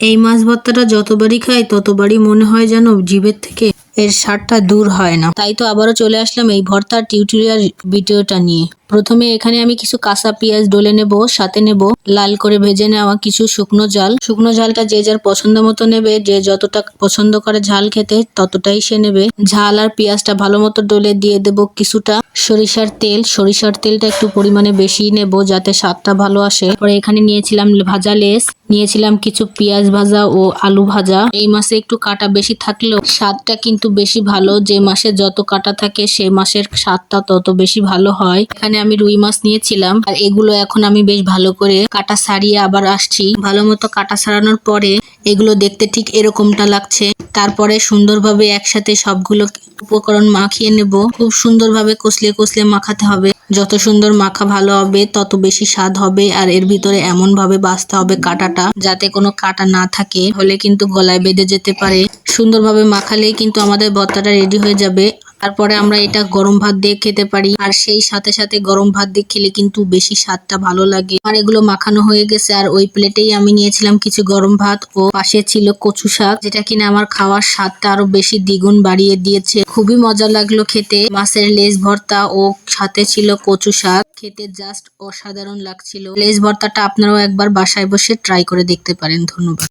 এই মাছ ভর্তাটা যতবারই খাই ততবারই মনে হয় যেন জিভের থেকে এর স্বাদটা দূর হয় না। তাই তো আবারও চলে আসলাম এই ভর্তার টিউটোরিয়াল ভিডিওটা নিয়ে। প্রথমে এখানে আমি কিছু কাঁচা পেঁয়াজ ডলে নেব, সাথে নেব লাল করে ভেজে নেওয়া কিছু শুকনো ঝাল। শুকনো ঝালটা যে যার পছন্দ মতো নেবে, যে যতটা পছন্দ করে ঝাল খেতে ততটাই সে নেবে। ঝাল আর পেঁয়াজটা ভালো মতো ডলে দিয়ে দেব কিছুটা সরিষার তেল। সরিষার তেলটা একটু পরিমাণে বেশি নেব যাতে স্বাদটা ভালো আসে। পরে এখানে নিয়েছিলাম ভাজা লেস, নিয়েছিলাম কিছু পেঁয়াজ ভাজা ও আলু ভাজা। এই মাছে একটু কাটা বেশি থাকলেও স্বাদটা কিন্তু বেশি ভালো। যে মাসে যত কাটা থাকে সে মাসের স্বাদটা তত বেশি ভালো হয়। এখানে আমি রুই মাছ নিয়েছিলাম আর এগুলো এখন আমি বেশ ভালো করে কাটা ছাড়িয়ে আবার আসছি। ভালো মতো কাটা ছাড়ানোর পরে এগুলো দেখতে ঠিক এরকমটা লাগছে। তারপরে সুন্দরভাবে একসাথে সবগুলো উপকরণ মাখিয়ে নেব। খুব সুন্দরভাবে কষলে কষলে মাখাতে হবে। যত সুন্দর মাখা ভালো হবে তত বেশি স্বাদ হবে। আর এর ভিতরে এমন ভাবে বাছতে হবে কাঁটাটা যাতে কোনো কাঁটা না থাকে, হলে কিন্তু গলায় বেঁধে যেতে পারে। সুন্দরভাবে মাখালেই কিন্তু আমাদের ভর্তাটা রেডি হয়ে যাবে। তারপরে আমরা এটা গরম ভাত দিয়ে খেতে পারি, আর সেই সাথে সাথে গরম ভাত দিয়ে খেলে কিন্তু বেশি স্বাদটা ভালো লাগে। আর এগুলো মাখানো হয়ে গেছে, আর ওই প্লেটেই আমি নিয়েছিলাম কিছু গরম ভাত ও পাশে ছিল কচু শাক, যেটা কিনা আমার খাওয়ার স্বাদটা আরো বেশি দ্বিগুণ বাড়িয়ে দিয়েছে। খুবই মজা লাগলো খেতে। মাছের লেজ ভর্তা ও সাথে ছিল কচু শাক, খেতে জাস্ট অসাধারণ লাগছিল। লেজ ভর্তাটা আপনারাও একবার বাসায় বসে ট্রাই করে দেখতে পারেন। ধন্যবাদ।